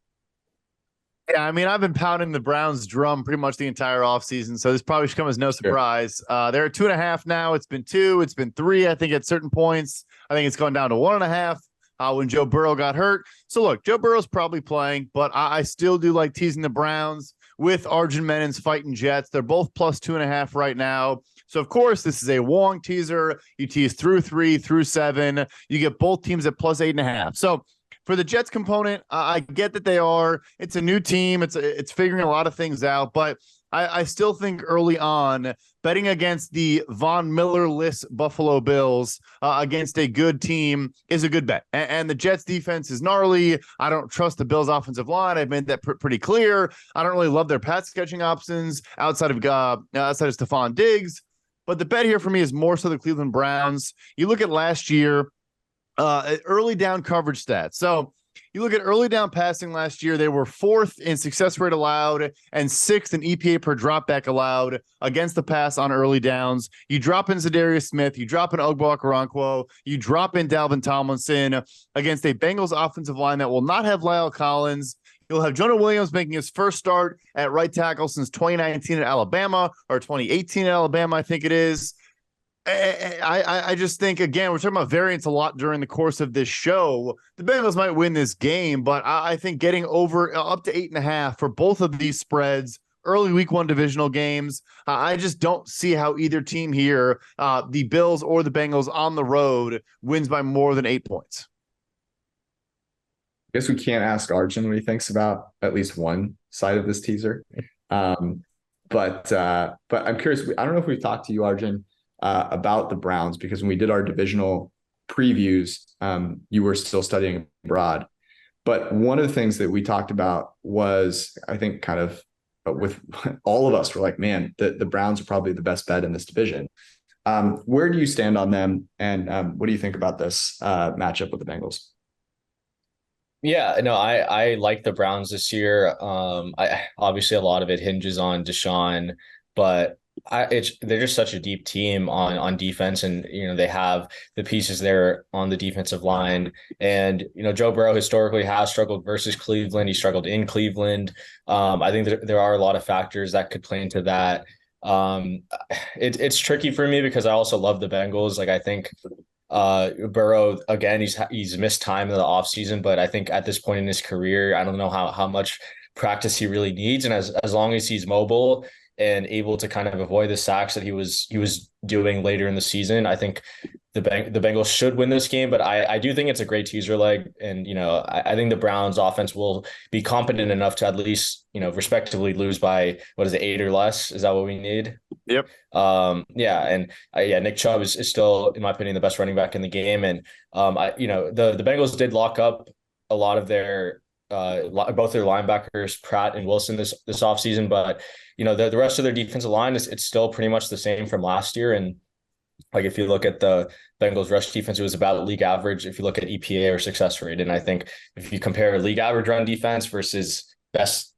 Yeah, I mean, I've been pounding the Browns drum pretty much the entire offseason, so this probably should come as no surprise. They're at 2.5 now. It's been 2. It's been 3, I think, at certain points. I think it's gone down to 1.5 when Joe Burrow got hurt. So, look, Joe Burrow's probably playing, but I still do like teasing the Browns with Arjun Menon's fighting Jets. They're both plus 2.5 right now. So, of course, this is a Wong teaser. You tease through 3, through 7. You get both teams at plus 8.5. So, for the Jets component, I get that it's a new team. It's figuring a lot of things out, but I still think early on betting against the Von Miller-less Buffalo Bills against a good team is a good bet. And the Jets defense is gnarly. I don't trust the Bills offensive line. I've made that pretty clear. I don't really love their pass catching options outside of Stephon Diggs. But the bet here for me is more so the Cleveland Browns. You look at last year, early down coverage stats. So you look at early down passing last year, they were 4th in success rate allowed and 6th in EPA per dropback allowed against the pass on early downs. You drop in Zadarius Smith, you drop in Ogbo Okoronkwo, you drop in Dalvin Tomlinson against a Bengals offensive line that will not have Lyle Collins. You'll have Jonah Williams making his first start at right tackle since 2019 at Alabama, or 2018 at Alabama, I think it is. I just think, again, we're talking about variance a lot during the course of this show. The Bengals might win this game, but I think getting over up to 8.5 for both of these spreads, early week 1 divisional games, I just don't see how either team here, the Bills or the Bengals on the road, wins by more than 8 points. I guess we can't ask Arjun what he thinks about at least one side of this teaser. But I'm curious. I don't know if we've talked to you, Arjun, about the Browns, because when we did our divisional previews, you were still studying abroad. But one of the things that we talked about was, I think, kind of with all of us, we're like, man, the Browns are probably the best bet in this division. Where do you stand on them? And what do you think about this matchup with the Bengals? Yeah, no, I like the Browns this year. I obviously a lot of it hinges on Deshaun, but they're just such a deep team on defense, and they have the pieces there on the defensive line. And Joe Burrow historically has struggled versus Cleveland. He struggled in Cleveland. I think there are a lot of factors that could play into that. It's tricky for me because I also love the Bengals. Like, I think Burrow, again, he's missed time in the offseason, but I think at this point in his career, I don't know how much practice he really needs. And as long as he's mobile and able to kind of avoid the sacks that he was doing later in the season, I think the Bengals should win this game. But I do think it's a great teaser leg, and I think the Browns offense will be competent enough to at least respectively lose by 8 or less. Is that what we need? Yep. Nick Chubb is still, in my opinion, the best running back in the game, and the Bengals did lock up a lot of their both their linebackers, Pratt and Wilson, this offseason, but the rest of their defensive line it's still pretty much the same from last year. And Like if you look at the Bengals rush defense, it was about league average. If you look at EPA or success rate, and I think if you compare league average run defense versus best,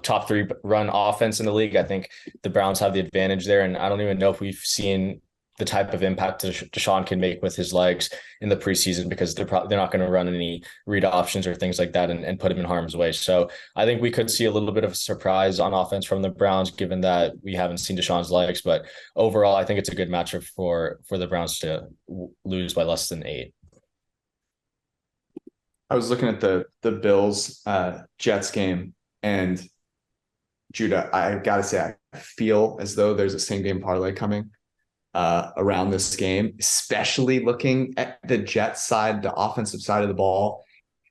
top three run offense in the league, I think the Browns have the advantage there. And I don't even know if we've seen the type of impact Deshaun can make with his legs in the preseason, because they're not going to run any read options or things like that and put him in harm's way. So I think we could see a little bit of a surprise on offense from the Browns, given that we haven't seen Deshaun's legs. But overall, I think it's a good matchup for the Browns to lose by less than 8. I was looking at the Bills Jets game, and Judah, I gotta say, I feel as though there's a same game parlay coming around this game, especially looking at the Jets side, the offensive side of the ball,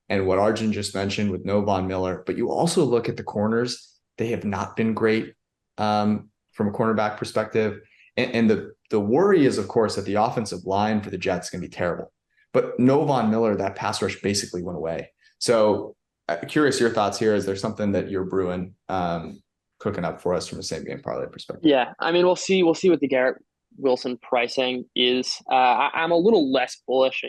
and what Arjun just mentioned with no Von Miller. But you also look at the corners; they have not been great from a cornerback perspective, and the worry is, of course, that the offensive line for the Jets is going to be terrible. But no Von Miller, that pass rush basically went away. So, curious your thoughts here. Is there something that you're brewing, cooking up for us from a same game parlay perspective? Yeah, I mean, we'll see what the Garrett Wilson pricing is. I'm a little less bullish.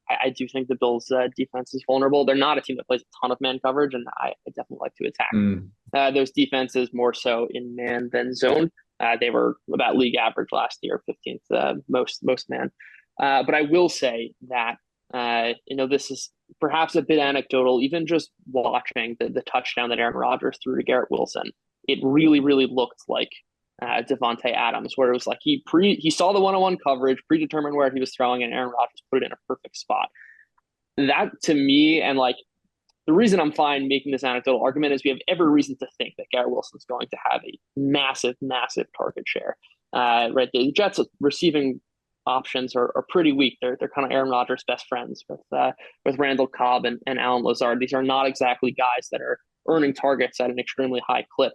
I do think the Bills' defense is vulnerable. They're not a team that plays a ton of man coverage, and I definitely like to attack those defenses more so in man than zone. They were about league average last year, 15th most man. But I will say that this is perhaps a bit anecdotal. Even just watching the touchdown that Aaron Rodgers threw to Garrett Wilson, it really, really looked like Devontae Adams, where it was like he saw the one-on-one coverage, predetermined where he was throwing, and Aaron Rodgers put it in a perfect spot. That to me, and like the reason I'm fine making this anecdotal argument is we have every reason to think that Garrett Wilson's going to have a massive, massive target share. Right, the Jets' receiving options are pretty weak. They're kind of Aaron Rodgers' best friends with Randall Cobb and Alan Lazard. These are not exactly guys that are earning targets at an extremely high clip.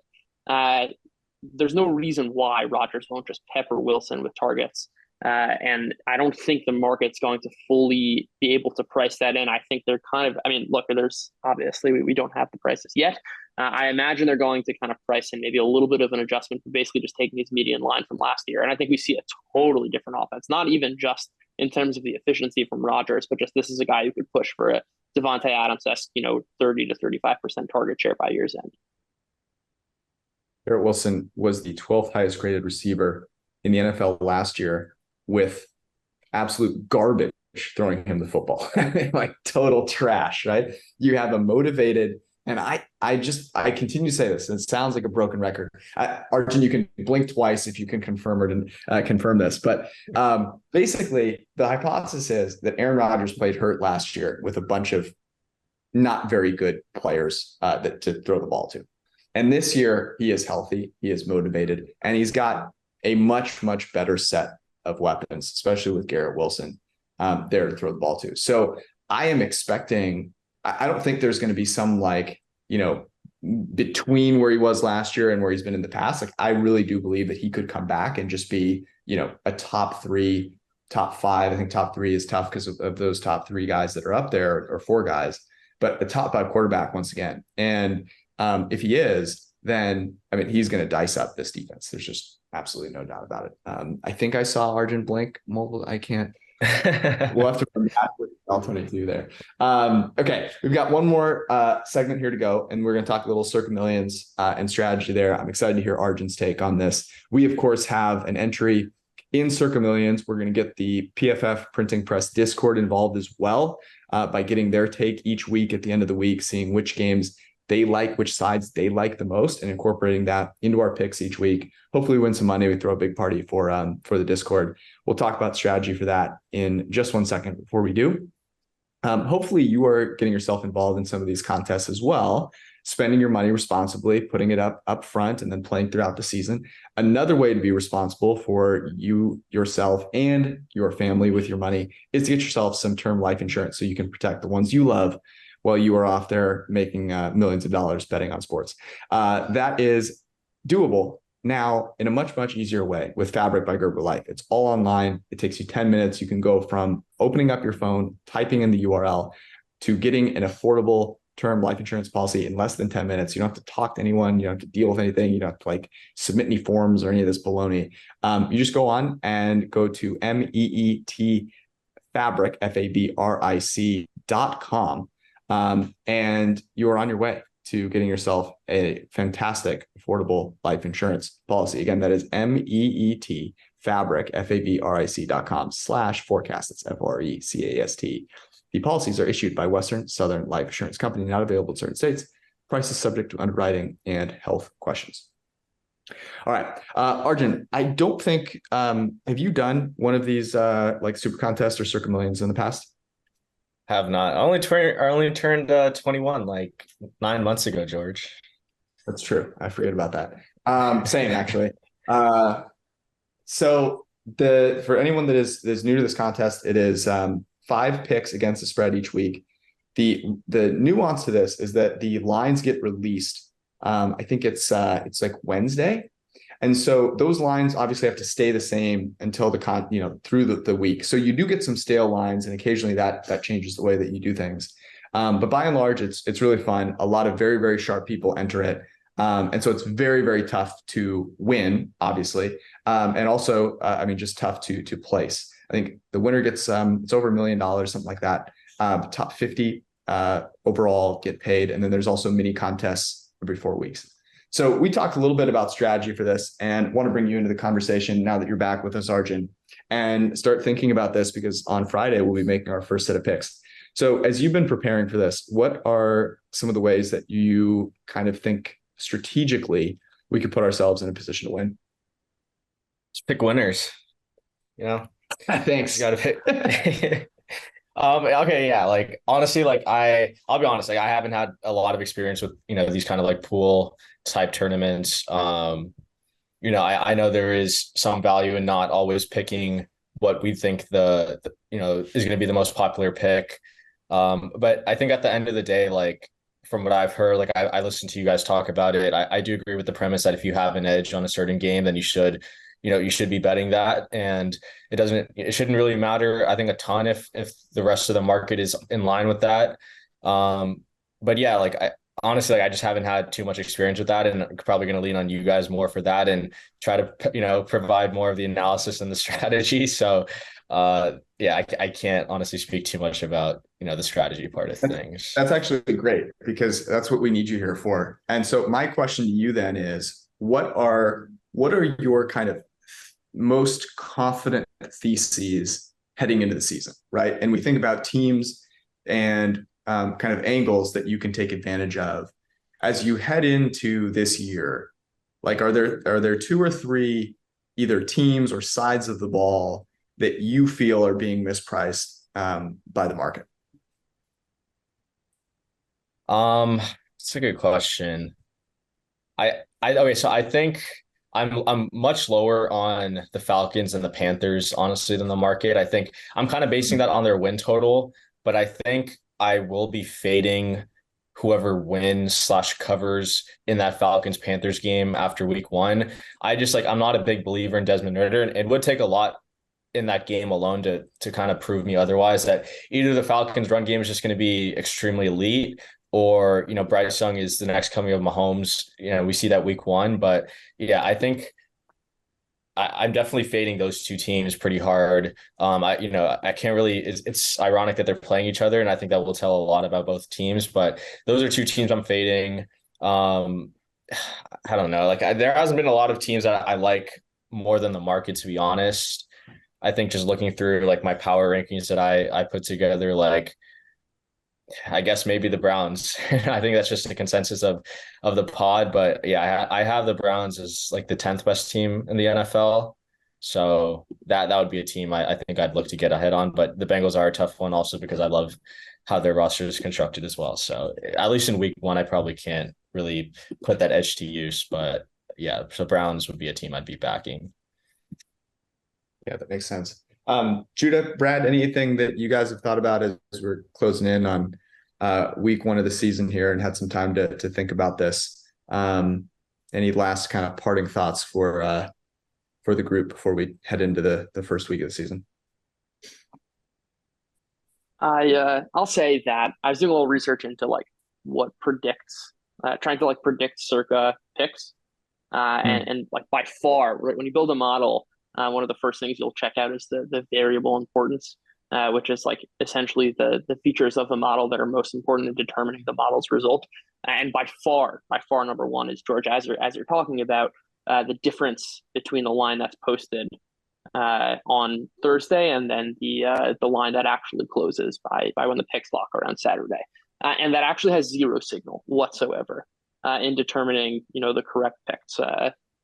There's no reason why Rodgers won't just pepper Wilson with targets. And I don't think the market's going to fully be able to price that in. I think they're look, there's obviously we don't have the prices yet. I imagine they're going to kind of price in maybe a little bit of an adjustment for basically just taking his median line from last year. And I think we see a totally different offense, not even just in terms of the efficiency from Rodgers, but just this is a guy who could push for a Devontae Adams-esque, 30 to 35% target share by year's end. Garrett Wilson was the 12th highest graded receiver in the NFL last year, with absolute garbage throwing him the football. Like total trash, right? You have a motivated, and I continue to say this, and it sounds like a broken record. Arjun, you can blink twice if you can confirm it and confirm this. But basically, the hypothesis is that Aaron Rodgers played hurt last year with a bunch of not very good players to throw the ball to. And this year, he is healthy, he is motivated, and he's got a much, much better set of weapons, especially with Garrett Wilson there to throw the ball to. So I am expecting, I don't think there's going to be some between where he was last year and where he's been in the past. Like, I really do believe that he could come back and just be, a top 3, top 5. I think top 3 is tough because of those top 3 guys that are up there, or 4 guys, but a top 5 quarterback once again. And if he is, then, he's going to dice up this defense. There's just absolutely no doubt about it. I think I saw Arjun blink mobile. I can't. We'll have to run back with L22 there. Okay, we've got one more segment here to go, and we're going to talk a little Circa Millions and strategy there. I'm excited to hear Arjun's take on this. We, of course, have an entry in Circa Millions. We're going to get the PFF Printing Press Discord involved as well by getting their take each week at the end of the week, seeing which games they like, which sides they like the most, and incorporating that into our picks each week. Hopefully win some money. We throw a big party for the Discord. We'll talk about strategy for that in just one second. Before we do, hopefully you are getting yourself involved in some of these contests as well, spending your money responsibly, putting it up front, and then playing throughout the season. Another way to be responsible for you, yourself, and your family with your money is to get yourself some term life insurance so you can protect the ones you love while you are off there making millions of dollars betting on sports. That is doable now in a much, much easier way with Fabric by Gerber Life. It's all online. It takes you 10 minutes. You can go from opening up your phone, typing in the URL, to getting an affordable term life insurance policy in less than 10 minutes. You don't have to talk to anyone. You don't have to deal with anything. You don't have to like submit any forms or any of this baloney. You just go on and go to MEET Fabric, FABRIC.com. And you are on your way to getting yourself a fantastic, affordable life insurance policy. Again, that is MEET Fabric, FABRIC.com/forecast. That's FRECAST. The policies are issued by Western Southern Life Insurance Company, not available in certain states. Price is subject to underwriting and health questions. All right. Arjun, I don't think, have you done one of these like super contests or Circa Millions in the past? Have not. I only turned 21 like 9 months ago, George. That's true. I forget about that. Same actually. So for anyone that is new to this contest, it is 5 picks against the spread each week. The nuance to this is that the lines get released. I think it's like Wednesday. And so those lines obviously have to stay the same until through the week. So you do get some stale lines, and occasionally that changes the way that you do things. But by and large, it's really fun. A lot of very, very sharp people enter it. And so it's very, very tough to win, obviously. And also, just tough to place. I think the winner gets it's over $1 million, something like that. Top 50 overall get paid. And then there's also mini contests every 4 weeks. So we talked a little bit about strategy for this, and want to bring you into the conversation now that you're back with us, Arjun, and start thinking about this, because on Friday we'll be making our first set of picks. So as you've been preparing for this, what are some of the ways that you kind of think strategically we could put ourselves in a position to win? Just pick winners. Thanks. You got to pick. Okay, yeah. Like honestly, like I'll be honest, like I haven't had a lot of experience with these kind of like pool type tournaments. I know there is some value in not always picking what we think the is going to be the most popular pick. But I think at the end of the day, like from what I've heard, like I listened to you guys talk about it. I do agree with the premise that if you have an edge on a certain game, then you should be betting that. And it shouldn't really matter, I think, a ton if the rest of the market is in line with that. But yeah, like honestly, like I just haven't had too much experience with that, and I'm probably going to lean on you guys more for that and try to, provide more of the analysis and the strategy. So I can't honestly speak too much about, the strategy part of things. That's actually great, because that's what we need you here for. And so my question to you then is, what are your kind of most confident theses heading into the season, right? And we think about teams and kind of angles that you can take advantage of as you head into this year. Like, are there 2 or 3 either teams or sides of the ball that you feel are being mispriced by the market? It's a good question. Okay, so I think I'm much lower on the Falcons and the Panthers, honestly, than the market. I think I'm kind of basing that on their win total, but I think I will be fading whoever wins / covers in that Falcons Panthers game after week 1. I'm not a big believer in Desmond Ridder, and it would take a lot in that game alone to kind of prove me otherwise, that either the Falcons run game is just going to be extremely elite, or, Bryce Young is the next coming of Mahomes. We see that week 1, but yeah, I think I'm definitely fading those 2 teams pretty hard. I can't really, it's ironic that they're playing each other, and I think that will tell a lot about both teams, but those are 2 teams I'm fading. I don't know. Like there hasn't been a lot of teams that I like more than the market, to be honest. I think just looking through like my power rankings that I put together, like I guess maybe the Browns. I think that's just the consensus of the pod, but yeah, I have the Browns as like the 10th best team in the NFL. So that would be a team I think I'd look to get ahead on, but the Bengals are a tough one also because I love how their roster is constructed as well. So at least in week 1, I probably can't really put that edge to use, but yeah, so Browns would be a team I'd be backing. Yeah, that makes sense. Judah, Brad, anything that you guys have thought about as we're closing in on week 1 of the season here and had some time to think about this? Any last kind of parting thoughts for the group before we head into the first week of the season? I'll say that I was doing a little research into like what predicts, trying to like predict Circa picks. And like by far, right, when you build a model, one of the first things you'll check out is the variable importance, which is like essentially the features of the model that are most important in determining the model's result. And by far number one is, George, as you're talking about, the difference between the line that's posted on Thursday and then the line that actually closes by when the picks lock around Saturday, and that actually has zero signal whatsoever in determining the correct picks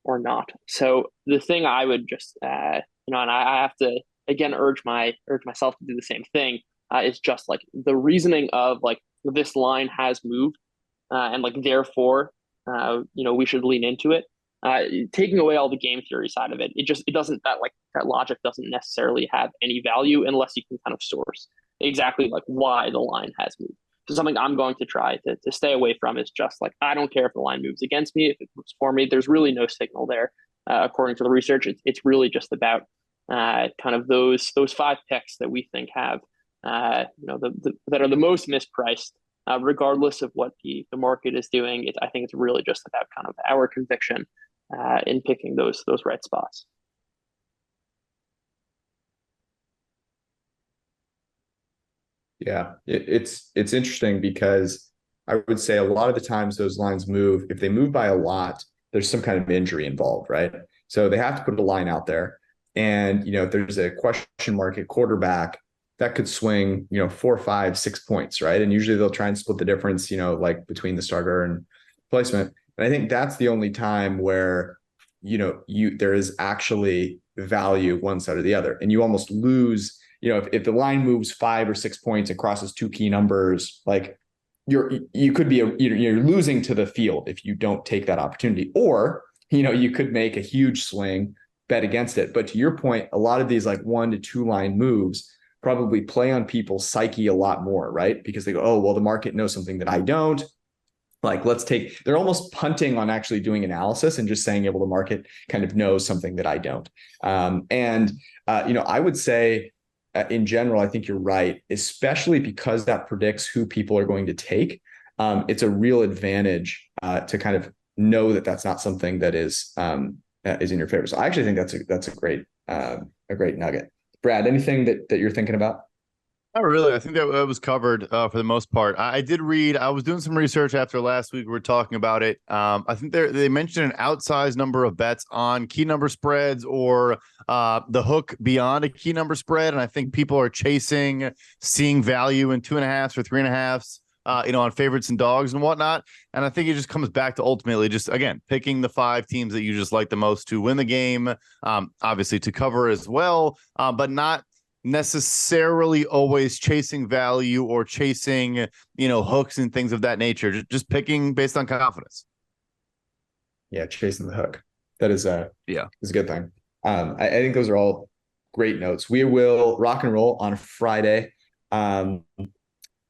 or not. So the thing I would just and I have to again urge myself to do the same thing, is just like the reasoning of like this line has moved, and like therefore we should lean into it. Taking away all the game theory side of it, it doesn't, that logic doesn't necessarily have any value unless you can kind of source exactly like why the line has moved. So something I'm going to try to stay away from is just like, I don't care if the line moves against me, if it moves for me. There's really no signal there, according to the research. It's really just about kind of those 5 picks that we think have that are the most mispriced, regardless of what the market is doing. I think it's really just about kind of our conviction in picking those right spots. Yeah, it's interesting because I would say a lot of the times those lines move. If they move by a lot, there's some kind of injury involved, right? So they have to put a line out there. And, if there's a question mark at quarterback, that could swing, 4, 5, 6 points, right? And usually they'll try and split the difference, like between the starter and placement. And I think that's the only time where, there is actually value one side or the other. And you almost lose, if the line moves 5 or 6 points and crosses 2 key numbers, like you could be, you're losing to the field if you don't take that opportunity. Or, you could make a huge swing, bet against it. But to your point, a lot of these like 1 to 2 line moves probably play on people's psyche a lot more, right? Because they go, oh, well, the market knows something that I don't. Like, they're almost punting on actually doing analysis and just saying, yeah, well, the market kind of knows something that I don't. I would say in general, I think you're right, especially because that predicts who people are going to take. It's a real advantage to kind of know that that's not something that is in your favor. So I actually think that's a great nugget. Brad, anything that you're thinking about? Not really. I think that was covered for the most part. I did read. I was doing some research after last week. We were talking about it. I think they mentioned an outsized number of bets on key number spreads or the hook beyond a key number spread. And I think people are seeing value in 2.5s or 3.5s, on favorites and dogs and whatnot. And I think it just comes back to ultimately just, again, picking the 5 teams that you just like the most to win the game, obviously to cover as well, but not necessarily always chasing value or chasing, hooks and things of that nature. Just picking based on confidence. Yeah, chasing the hook. That is is a good thing. I think those are all great notes. We will rock and roll on Friday. And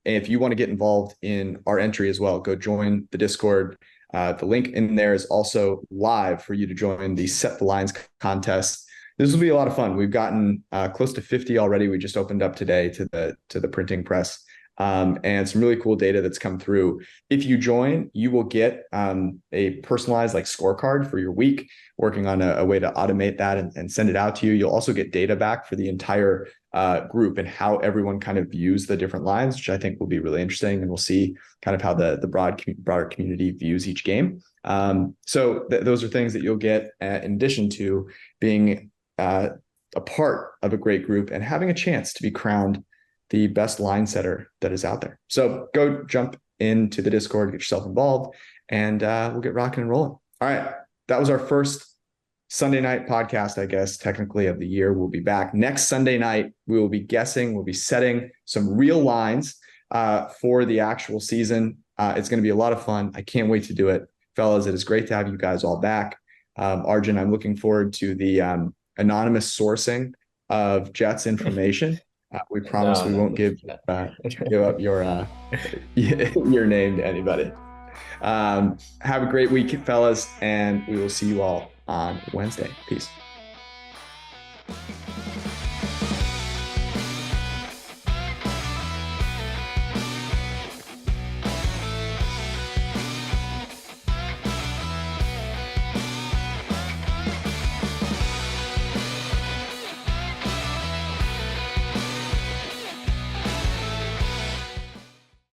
if you want to get involved in our entry as well, go join the Discord. The link in there is also live for you to join the Set the Lines contest. This will be a lot of fun. We've gotten close to 50 already. We just opened up today to the printing press, and some really cool data that's come through. If you join, you will get a personalized scorecard for your week, working on a way to automate that and send it out to you. You'll also get data back for the entire group and how everyone kind of views the different lines, which I think will be really interesting. And we'll see kind of how the broader community views each game. So those are things that you'll get in addition to being a part of a great group and having a chance to be crowned the best line setter that is out there. So go jump into the Discord, get yourself involved, and we'll get rocking and rolling. All right. That was our first Sunday night podcast, I guess, technically of the year. We'll be back next Sunday night. We will be guessing, we'll be setting some real lines for the actual season. It's going to be a lot of fun. I can't wait to do it. Fellas, it is great to have you guys all back. Arjun, I'm looking forward to the anonymous sourcing of Jets information. We promise we won't give up your name to anybody. Have a great week, fellas, and we will see you all on Wednesday. Peace.